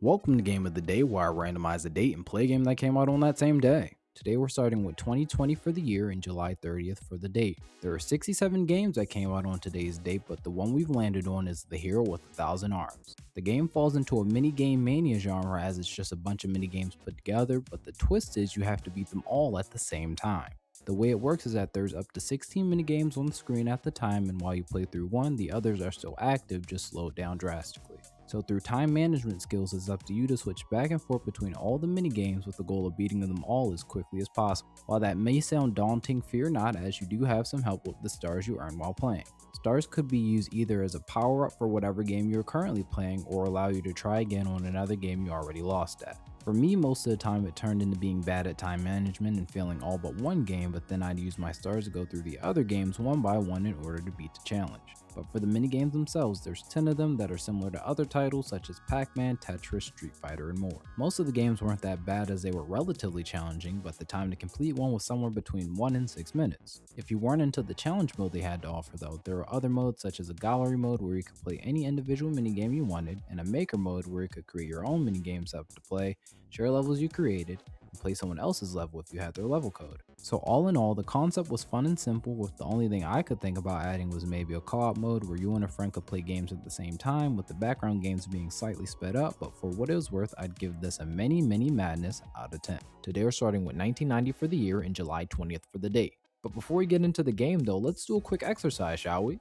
Welcome to Game of the Day, where I randomize a date and play a game that came out on that same day. Today we're starting with 2020 for the year and July 30th for the date. There are 67 games that came out on today's date, but the one we've landed on is The Hero with a Thousand Arms. The game falls into a mini game mania genre as it's just a bunch of mini games put together, but the twist is you have to beat them all at the same time. The way it works is that there's up to 16 mini games on the screen at the time, and while you play through one, the others are still active, just slowed down drastically. So through time management skills, it's up to you to switch back and forth between all the mini games with the goal of beating them all as quickly as possible. While that may sound daunting, fear not, as you do have some help with the stars you earn while playing. Stars could be used either as a power up for whatever game you're currently playing or allow you to try again on another game you already lost at. For me, most of the time it turned into being bad at time management and failing all but one game, but then I'd use my stars to go through the other games one by one in order to beat the challenge. But for the minigames themselves, there's 10 of them that are similar to other titles such as Pac-Man, Tetris, Street Fighter, and more. Most of the games weren't that bad as they were relatively challenging, but the time to complete one was somewhere between 1 and 6 minutes. If you weren't into the challenge mode they had to offer though, there were other modes such as a gallery mode where you could play any individual minigame you wanted, and a maker mode where you could create your own minigames up to play, share levels you created, and play someone else's level if you had their level code. So all in all, the concept was fun and simple, with the only thing I could think about adding was maybe a co-op mode where you and a friend could play games at the same time, with the background games being slightly sped up, but for what it was worth, I'd give this a mini madness out of 10. Today we're starting with 1990 for the year and July 20th for the date. But before we get into the game though, let's do a quick exercise, shall we?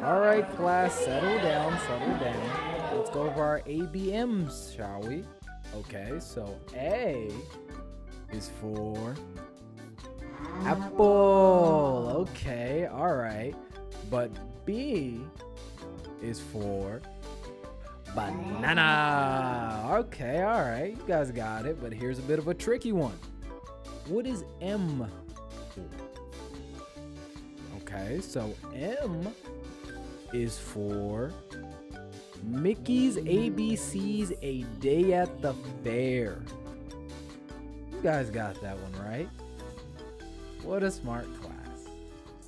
Alright class, settle down. Let's go over our ABMs, shall we? Okay, so A is for apple. Okay, alright. But B is for banana. Okay, alright. You guys got it, but here's a bit of a tricky one. What is M for? Okay, so M is for Mickey's ABC's A Day at the Fair. You guys got that one right. What a smart class.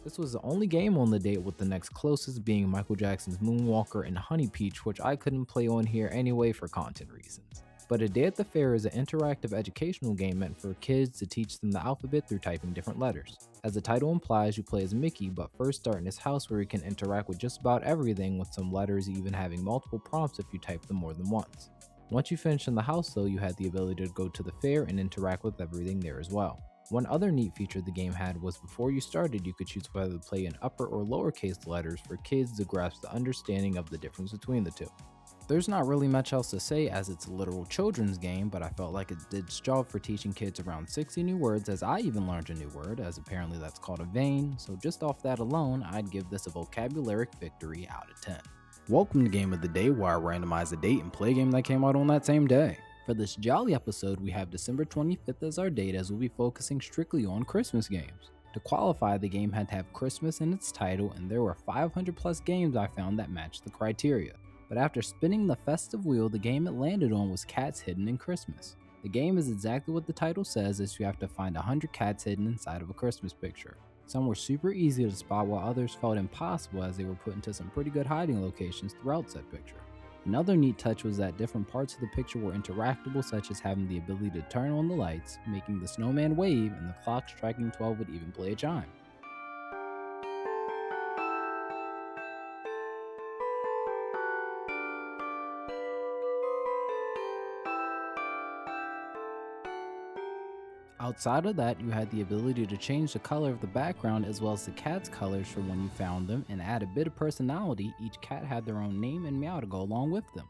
This was the only game on the date, with the next closest being Michael Jackson's Moonwalker and Honey Peach, which I couldn't play on here anyway for content reasons. But A Day at the Fair is an interactive educational game meant for kids to teach them the alphabet through typing different letters. As the title implies, you play as Mickey, but first start in his house where you can interact with just about everything, with some letters even having multiple prompts if you type them more than once. Once you finish in the house though, you had the ability to go to the fair and interact with everything there as well. One other neat feature the game had was before you started, you could choose whether to play in upper or lowercase letters for kids to grasp the understanding of the difference between the two. There's not really much else to say as it's a literal children's game, but I felt like it did its job for teaching kids around 60 new words, as I even learned a new word, as apparently that's called a vein, so just off that alone, I'd give this a vocabularic victory out of 10. Welcome to Game of the Day, where I randomize a date and play a game that came out on that same day. For this jolly episode, we have December 25th as our date, as we'll be focusing strictly on Christmas games. To qualify, the game had to have Christmas in its title, and there were 500 plus games I found that matched the criteria. But after spinning the festive wheel, the game it landed on was Cats Hidden in Christmas. The game is exactly what the title says, as you have to find 100 cats hidden inside of a Christmas picture. Some were super easy to spot, while others felt impossible as they were put into some pretty good hiding locations throughout said picture. Another neat touch was that different parts of the picture were interactable, such as having the ability to turn on the lights, making the snowman wave, and the clock striking 12 would even play a chime. Outside of that, you had the ability to change the color of the background as well as the cat's colors for when you found them, and add a bit of personality. Each cat had their own name and meow to go along with them.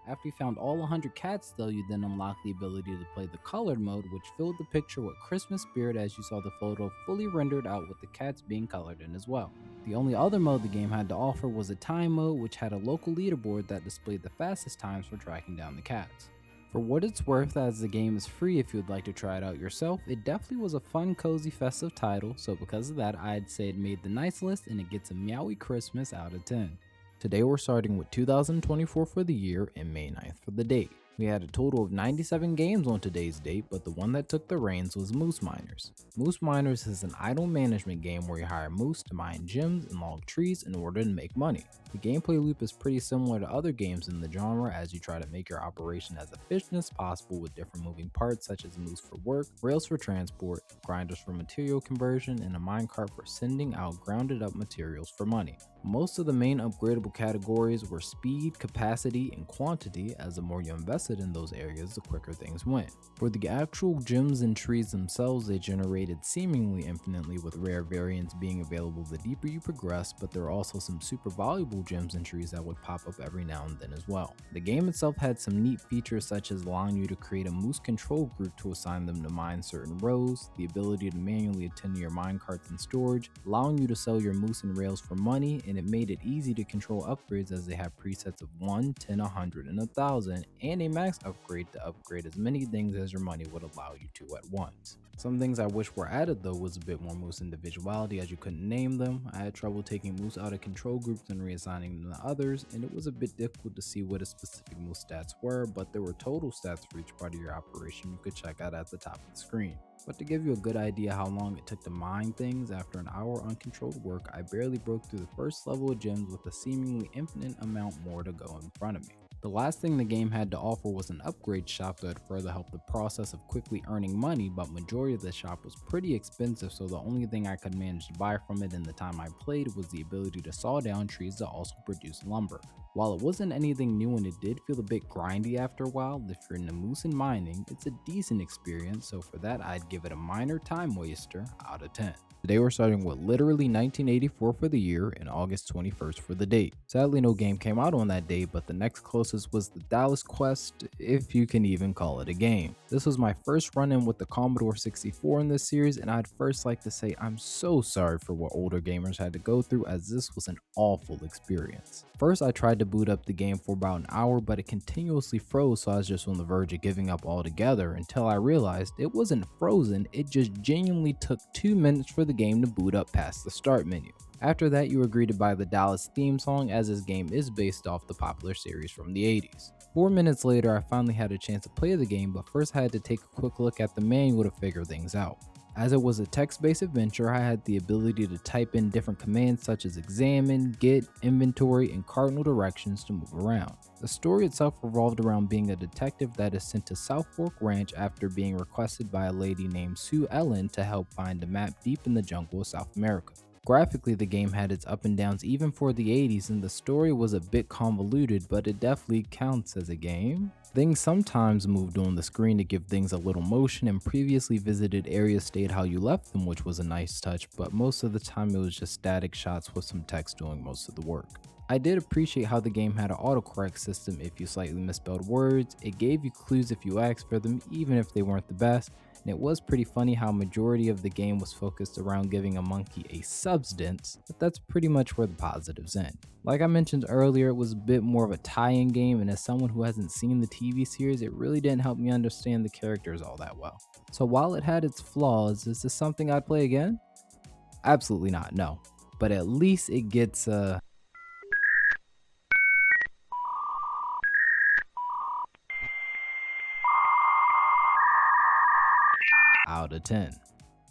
After you found all 100 cats though, you then unlocked the ability to play the colored mode, which filled the picture with Christmas spirit as you saw the photo fully rendered out with the cats being colored in as well. The only other mode the game had to offer was a time mode, which had a local leaderboard that displayed the fastest times for tracking down the cats. For what it's worth, as the game is free if you'd like to try it out yourself, it definitely was a fun, cozy, festive title, so because of that I'd say it made the nice list and it gets a meowy Christmas out of 10. Today we're starting with 2024 for the year and May 9th for the date. We had a total of 97 games on today's date, but the one that took the reins was Moose Miners. Moose Miners is an idle management game where you hire moose to mine gems and log trees in order to make money. The gameplay loop is pretty similar to other games in the genre as you try to make your operation as efficient as possible with different moving parts such as moose for work, rails for transport, grinders for material conversion, and a minecart for sending out grounded up materials for money. Most of the main upgradable categories were speed, capacity, and quantity, as the more you invested in those areas, the quicker things went. For the actual gems and trees themselves, they generated seemingly infinitely, with rare variants being available the deeper you progress, but there are also some super valuable gems and trees that would pop up every now and then as well. The game itself had some neat features such as allowing you to create a moose control group to assign them to mine certain rows, the ability to manually attend to your minecarts and storage, allowing you to sell your moose and rails for money, and it made it easy to control upgrades as they have presets of 1, 10, 100, and 1000, and a max upgrade to upgrade as many things as your money would allow you to at once. Some things I wish were added though was a bit more moose individuality as you couldn't name them. I had trouble taking moose out of control groups and reassigning them to others, and it was a bit difficult to see what a specific moose stats were, but there were total stats for each part of your operation you could check out at the top of the screen. But to give you a good idea how long it took to mine things, after an hour uncontrolled work, I barely broke through the first level of gems with a seemingly infinite amount more to go in front of me. The last thing the game had to offer was an upgrade shop that would further help the process of quickly earning money, but majority of the shop was pretty expensive, so the only thing I could manage to buy from it in the time I played was the ability to saw down trees that also produce lumber. While it wasn't anything new and it did feel a bit grindy after a while, if you're into moose and mining, it's a decent experience, so for that I'd give it a minor time waster out of 10. Today we're starting with literally 1984 for the year and August 21st for the date. Sadly no game came out on that day, but the next closest was the Dallas Quest, if you can even call it a game. This was my first run-in with the Commodore 64 in this series, and I'd first like to say I'm so sorry for what older gamers had to go through, as this was an awful experience. First I tried to boot up the game for about an hour, but it continuously froze, so I was just on the verge of giving up altogether until I realized it wasn't frozen, it just genuinely took 2 minutes for the game to boot up past the start menu. After that, you were greeted by the Dallas theme song, as this game is based off the popular series from the 80s. 4 minutes later, I finally had a chance to play the game, but first I had to take a quick look at the manual to figure things out. As it was a text-based adventure, I had the ability to type in different commands such as examine, get, inventory, and cardinal directions to move around. The story itself revolved around being a detective that is sent to South Fork Ranch after being requested by a lady named Sue Ellen to help find a map deep in the jungle of South America. Graphically, the game had its up and downs even for the 80s, and the story was a bit convoluted, but it definitely counts as a game. Things sometimes moved on the screen to give things a little motion, and previously visited areas stayed how you left them, which was a nice touch, but most of the time it was just static shots with some text doing most of the work. I did appreciate how the game had an autocorrect system if you slightly misspelled words. It gave you clues if you asked for them, even if they weren't the best. And it was pretty funny how majority of the game was focused around giving a monkey a substance, but that's pretty much where the positives end. Like I mentioned earlier, it was a bit more of a tie-in game, and as someone who hasn't seen the TV series, it really didn't help me understand the characters all that well. So while it had its flaws, is this something I'd play again? Absolutely not, no. But at least it gets out of 10.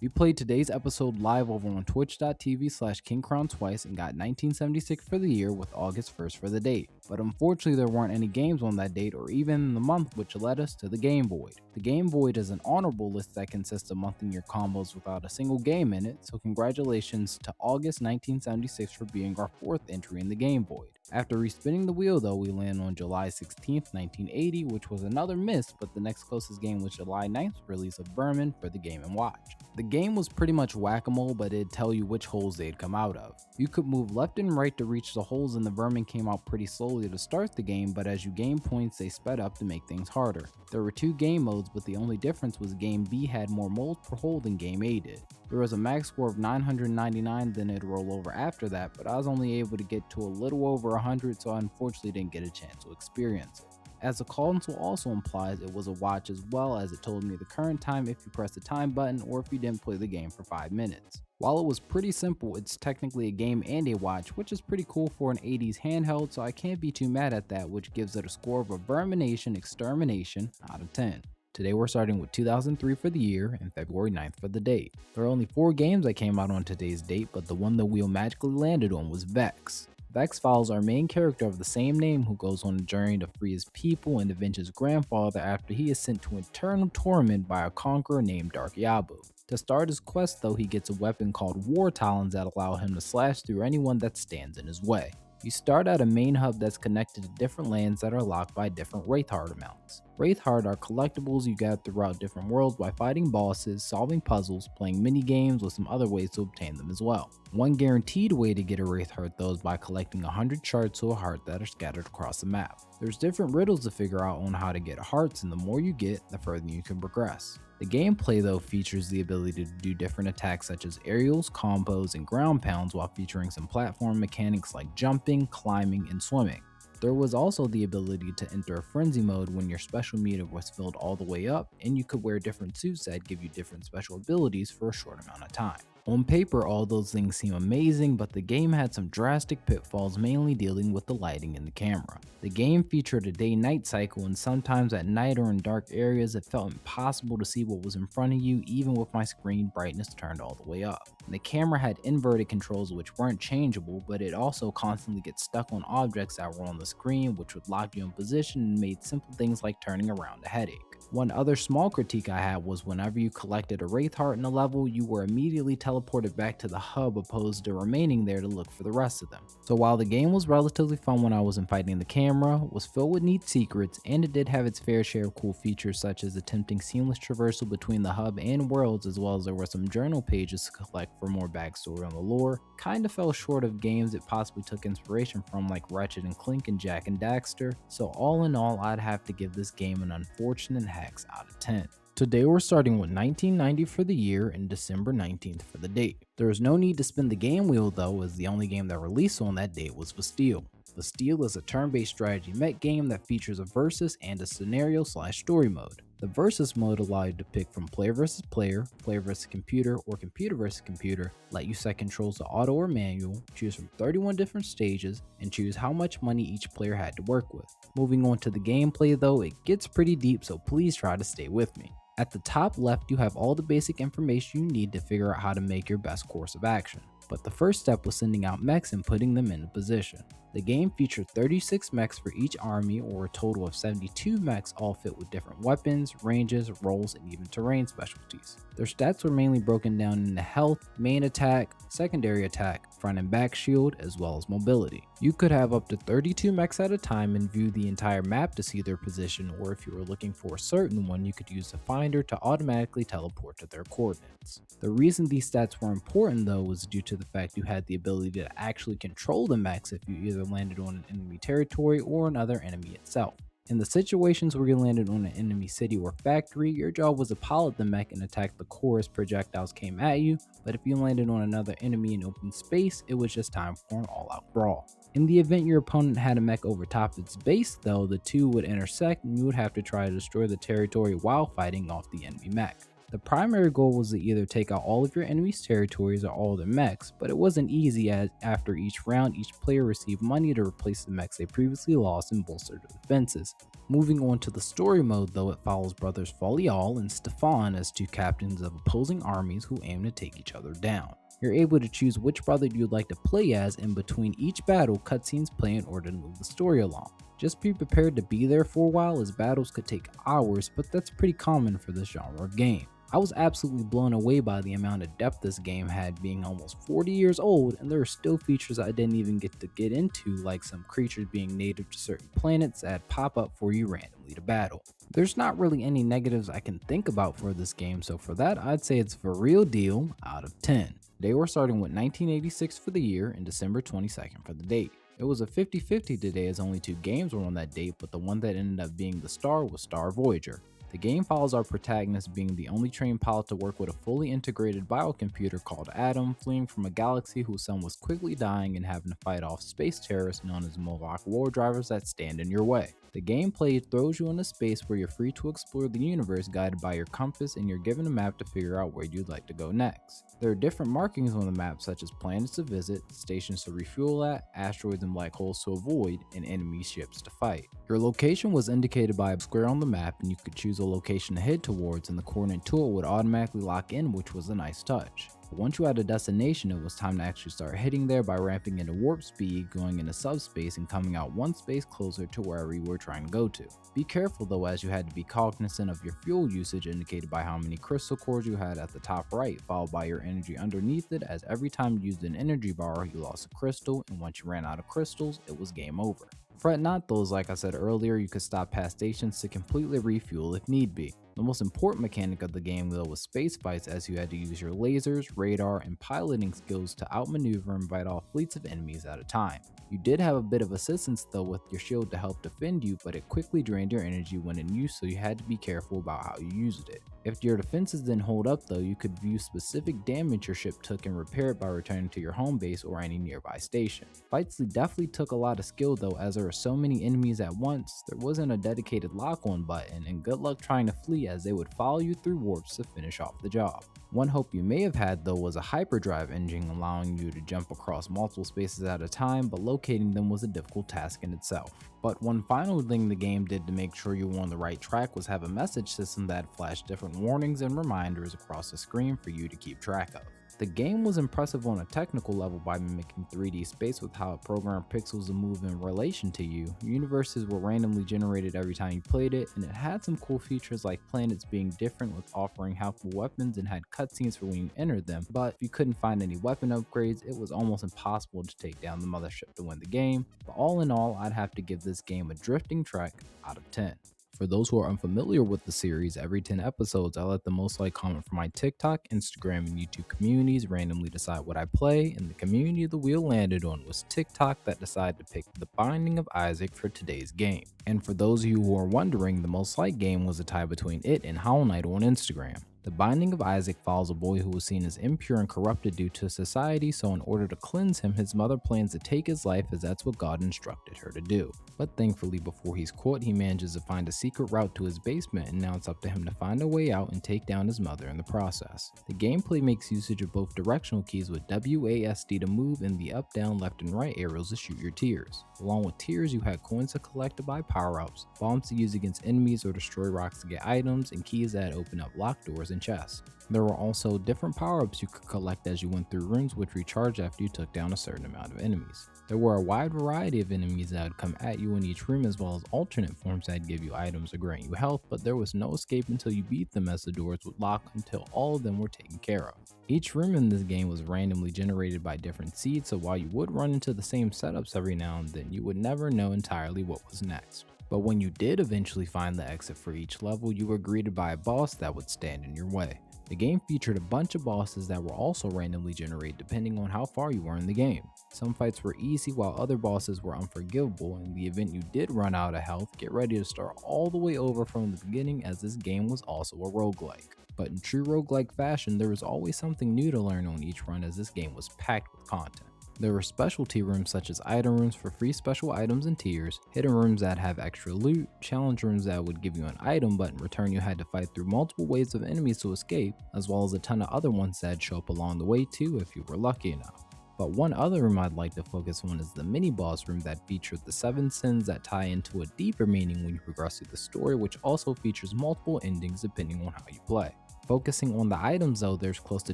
We played today's episode live over on twitch.tv/KingCrown2ice and got 1976 for the year with August 1st for the date. But unfortunately there weren't any games on that date or even in the month, which led us to the Game Void. The Game Void is an honorable list that consists of monthing your combos without a single game in it, so congratulations to August 1976 for being our 4th entry in the Game Void. After respinning the wheel though, we land on July 16th, 1980, which was another miss, but the next closest game was July 9th release of Vermin for the Game & Watch. The game was pretty much whack-a-mole, but it'd tell you which holes they'd come out of. You could move left and right to reach the holes, and the Vermin came out pretty slowly to start the game, but as you gained points they sped up to make things harder. There were 2 game modes, but the only difference was Game B had more moles per hole than Game A did. There was a max score of 999, then it'd roll over after that, but I was only able to get to a little over 100, so I unfortunately didn't get a chance to experience it. As the console also implies, it was a watch as well, as it told me the current time if you press the time button or if you didn't play the game for 5 minutes. While it was pretty simple, it's technically a game and a watch, which is pretty cool for an 80s handheld, so I can't be too mad at that, which gives it a score of a Vermination Extermination out of 10. Today we're starting with 2003 for the year and February 9th for the date. There are only 4 games that came out on today's date, but the one the wheel magically landed on was Vexx. Vexx follows our main character of the same name who goes on a journey to free his people and avenge his grandfather after he is sent to eternal torment by a conqueror named Dark Yabu. To start his quest though, he gets a weapon called War Talons that allow him to slash through anyone that stands in his way. You start at a main hub that's connected to different lands that are locked by different Wraithheart amounts. Wraithheart are collectibles you gather throughout different worlds by fighting bosses, solving puzzles, playing mini games with some other ways to obtain them as well. One guaranteed way to get a Wraithheart though is by collecting 100 shards to a heart that are scattered across the map. There's different riddles to figure out on how to get hearts, and the more you get, the further you can progress. The gameplay though features the ability to do different attacks such as aerials, combos, and ground pounds while featuring some platform mechanics like jumping, climbing, and swimming. There was also the ability to enter a frenzy mode when your special meter was filled all the way up, and you could wear different suits that give you different special abilities for a short amount of time. On paper, all those things seem amazing, but the game had some drastic pitfalls, mainly dealing with the lighting in the camera. The game featured a day-night cycle, and sometimes at night or in dark areas it felt impossible to see what was in front of you even with my screen brightness turned all the way up. The camera had inverted controls which weren't changeable, but it also constantly gets stuck on objects that were on the screen, which would lock you in position and made simple things like turning around a headache. One other small critique I had was whenever you collected a Wraithheart in a level, you were immediately teleported back to the hub opposed to remaining there to look for the rest of them. So while the game was relatively fun when I wasn't fighting the camera, was filled with neat secrets, and it did have its fair share of cool features such as attempting seamless traversal between the hub and worlds, as well as there were some journal pages to collect for more backstory on the lore, kinda fell short of games it possibly took inspiration from like Ratchet and Clank and Jak and Daxter, so all in all I'd have to give this game an unfortunate hacks out of 10. Today we're starting with 1990 for the year and December 19th for the date. There is no need to spin the game wheel though, as the only game that released on that date was Vasteel. Vasteel is a turn-based strategy mech game that features a versus and a scenario/story mode. The versus mode allows you to pick from player versus player, player versus computer, or computer versus computer, let you set controls to auto or manual, choose from 31 different stages, and choose how much money each player had to work with. Moving on to the gameplay though, it gets pretty deep, so please try to stay with me. At the top left, you have all the basic information you need to figure out how to make your best course of action. But the first step was sending out mechs and putting them into position. The game featured 36 mechs for each army, or a total of 72 mechs, all fit with different weapons, ranges, roles, and even terrain specialties. Their stats were mainly broken down into health, main attack, secondary attack, front and back shield, as well as mobility. You could have up to 32 mechs at a time and view the entire map to see their position, or if you were looking for a certain one, you could use the finder to automatically teleport to their coordinates. The reason these stats were important though was due to the fact you had the ability to actually control the mechs if you either landed on an enemy territory or another enemy itself. In the situations where you landed on an enemy city or factory, your job was to pilot the mech and attack the core as projectiles came at you, but if you landed on another enemy in open space, it was just time for an all-out brawl. In the event your opponent had a mech over top its base though, the two would intersect and you would have to try to destroy the territory while fighting off the enemy mech. The primary goal was to either take out all of your enemy's territories or all their mechs, but it wasn't easy as after each round each player received money to replace the mechs they previously lost and bolster their defenses. Moving on to the story mode though, it follows brothers Falial and Stefan as two captains of opposing armies who aim to take each other down. You're able to choose which brother you'd like to play as, and between each battle, cutscenes play in order to move the story along. Just be prepared to be there for a while as battles could take hours, but that's pretty common for this genre of game. I was absolutely blown away by the amount of depth this game had, being almost 40 years old, and there are still features I didn't even get into, like some creatures being native to certain planets that pop up for you randomly to battle. There's not really any negatives I can think about for this game, so for that I'd say it's a real deal out of 10. Today we're starting with 1986 for the year and December 22nd for the date. It was a 50-50 today as only 2 games were on that date, but the one that ended up being the star was Voyager. The game follows our protagonist being the only trained pilot to work with a fully integrated biocomputer called Adam, fleeing from a galaxy whose sun was quickly dying and having to fight off space terrorists known as Moloch war drivers that stand in your way. The gameplay throws you in a space where you're free to explore the universe guided by your compass, and you're given a map to figure out where you'd like to go next. There are different markings on the map, such as planets to visit, stations to refuel at, asteroids and black holes to avoid, and enemy ships to fight. Your location was indicated by a square on the map, and you could choose a location to head towards, and the coordinate to it would automatically lock in, which was a nice touch. But once you had a destination, it was time to actually start heading there by ramping into warp speed, going into subspace, and coming out one space closer to wherever you were trying to go to. Be careful though, as you had to be cognizant of your fuel usage, indicated by how many crystal cores you had at the top right, followed by your energy underneath it, as every time you used an energy bar, you lost a crystal, and once you ran out of crystals, it was game over. Fret not though, like I said earlier, you could stop past stations to completely refuel if need be. The most important mechanic of the game though was space fights, as you had to use your lasers, radar, and piloting skills to outmaneuver and fight off fleets of enemies at a time. You did have a bit of assistance though with your shield to help defend you, but it quickly drained your energy when in use, so you had to be careful about how you used it. If your defenses didn't hold up though, you could view specific damage your ship took and repair it by returning to your home base or any nearby station. Fights definitely took a lot of skill though, as there were so many enemies at once, there wasn't a dedicated lock-on button, and good luck trying to flee, as they would follow you through warps to finish off the job. One hope you may have had though was a hyperdrive engine, allowing you to jump across multiple spaces at a time, but locating them was a difficult task in itself. But one final thing the game did to make sure you were on the right track was have a message system that flashed different warnings and reminders across the screen for you to keep track of. The game was impressive on a technical level by mimicking 3D space with how it programmed pixels to move in relation to you. Universes were randomly generated every time you played it, and it had some cool features like planets being different with offering helpful weapons, and had cutscenes for when you entered them. But if you couldn't find any weapon upgrades, it was almost impossible to take down the mothership to win the game. But all in all, I'd have to give this game a drifting track out of 10. For those who are unfamiliar with the series, every 10 episodes, I let the most liked comment from my TikTok, Instagram, and YouTube communities randomly decide what I play, and the community the wheel landed on was TikTok, that decided to pick The Binding of Isaac for today's game. And for those of you who are wondering, the most liked game was a tie between it and Hollow Knight on Instagram. The Binding of Isaac follows a boy who was seen as impure and corrupted due to society, so in order to cleanse him, his mother plans to take his life, as that's what God instructed her to do. But thankfully, before he's caught, he manages to find a secret route to his basement, and now it's up to him to find a way out and take down his mother in the process. The gameplay makes usage of both directional keys, with WASD to move and the up, down, left, and right arrows to shoot your tiers. Along with tiers, you had coins to collect to buy power-ups, bombs to use against enemies or destroy rocks to get items, and keys that open up locked doors and chests. There were also different power-ups you could collect as you went through rooms, which recharged after you took down a certain amount of enemies. There were a wide variety of enemies that would come at you in each room, as well as alternate forms that give you items or grant you health, but there was no escape until you beat them, as the doors would lock until all of them were taken care of. Each room in this game was randomly generated by different seeds, so while you would run into the same setups every now and then, you would never know entirely what was next. But when you did eventually find the exit for each level, you were greeted by a boss that would stand in your way. The game featured a bunch of bosses that were also randomly generated depending on how far you were in the game. Some fights were easy, while other bosses were unforgivable. In the event you did run out of health, get ready to start all the way over from the beginning, as this game was also a roguelike. But in true roguelike fashion, there was always something new to learn on each run, as this game was packed with content. There were specialty rooms such as item rooms for free special items and tiers, hidden rooms that have extra loot, challenge rooms that would give you an item but in return you had to fight through multiple waves of enemies to escape, as well as a ton of other ones that'd show up along the way too if you were lucky enough. But one other room I'd like to focus on is the mini boss room that featured the 7 sins that tie into a deeper meaning when you progress through the story, which also features multiple endings depending on how you play. Focusing on the items though, there's close to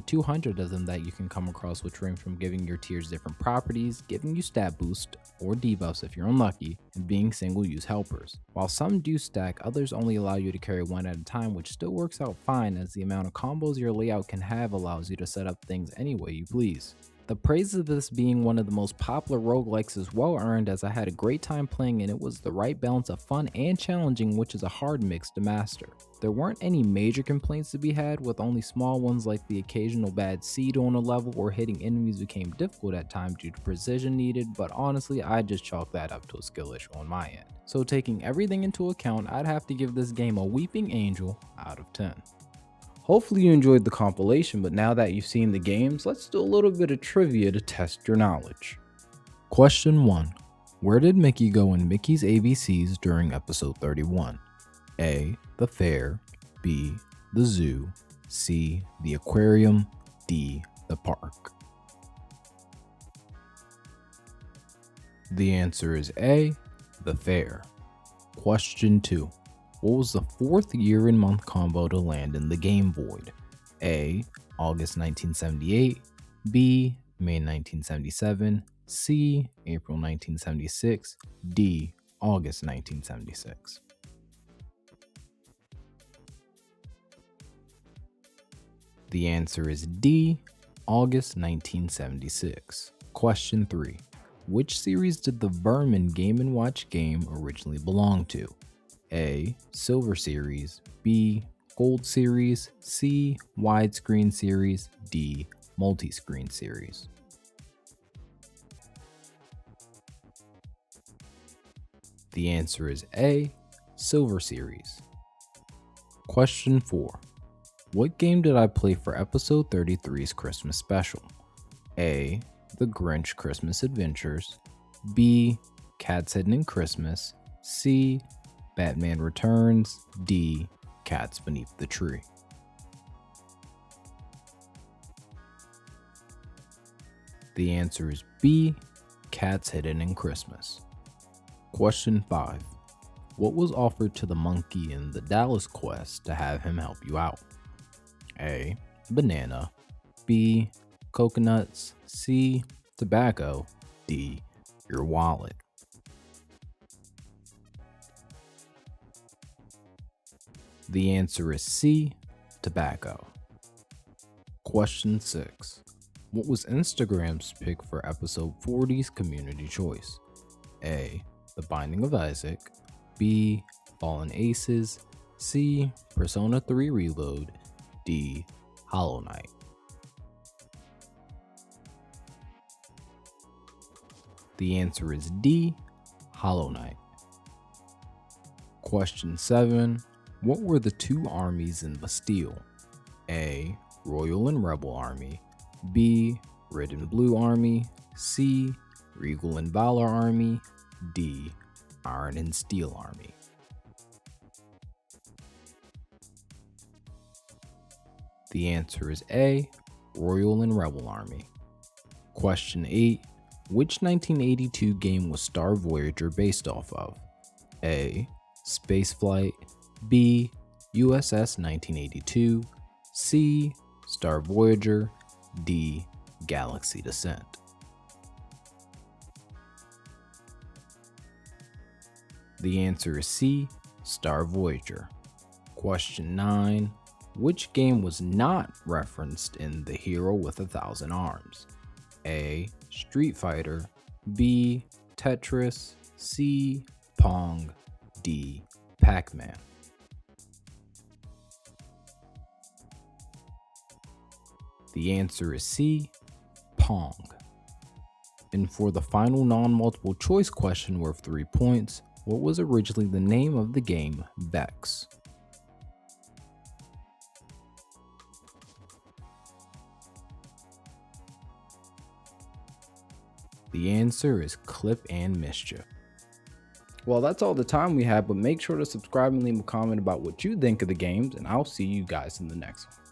200 of them that you can come across, which range from giving your tiers different properties, giving you stat boost or debuffs if you're unlucky, and being single use helpers. While some do stack, others only allow you to carry one at a time, which still works out fine, as the amount of combos your layout can have allows you to set up things any way you please. The praise of this being one of the most popular roguelikes is well earned, as I had a great time playing and it was the right balance of fun and challenging, which is a hard mix to master. There weren't any major complaints to be had, with only small ones like the occasional bad seed on a level or hitting enemies became difficult at times due to precision needed, but honestly I just chalk that up to a skill issue on my end. So taking everything into account, I'd have to give this game a weeping angel out of 10. Hopefully you enjoyed the compilation, but now that you've seen the games, let's do a little bit of trivia to test your knowledge. Question 1. Where did Mickey go in Mickey's ABCs during episode 31? A. The fair. B. The zoo. C. The aquarium. D. The park. The answer is A. The fair. Question 2. What was the fourth year and month combo to land in the game void? A. August 1978. B. May 1977. C. April 1976. D. August 1976. The answer is D. August 1976. Question 3. Which series did the Vermin Game & Watch game originally belong to? A. Silver Series. B. Gold Series. C. Widescreen Series. D. Multi-screen Series. The answer is A. Silver Series. Question 4. What game did I play for episode 33's Christmas special? A. The Grinch Christmas Adventures. B. Cats Hidden in Christmas. C. Batman Returns. D. Cats Beneath the Tree. The answer is B. Cats Hidden in Christmas. Question 5. What was offered to the monkey in the Dallas quest to have him help you out? A. Banana. B. Coconuts. C. Tobacco. D. Your wallet. The answer is C. Tobacco. Question 6. What was Instagram's pick for episode 40's community choice? A. The Binding of Isaac. B. Fallen Aces. C. Persona 3 Reload. D. Hollow Knight. The answer is D. Hollow Knight. Question 7. What were the two armies in Vasteel? A. Royal and Rebel Army. B. Red and Blue Army. C. Regal and Valor Army. D. Iron and Steel Army. The answer is A. Royal and Rebel Army. Question 8. Which 1982 game was Star Voyager based off of? A. Spaceflight. B. USS 1982. C. Star Voyager. D. Galaxy Descent. The answer is C. Star Voyager. Question 9. Which game was not referenced in The Hero with 1,000 Arms? A. Street Fighter. B. Tetris. C. Pong. D. Pac-Man. The answer is C. Pong. And for the final non-multiple choice question worth 3 points, what was originally the name of the game Vexx? The answer is Clip and Mischief. Well, that's all the time we have, but make sure to subscribe and leave a comment about what you think of the games, and I'll see you guys in the next one.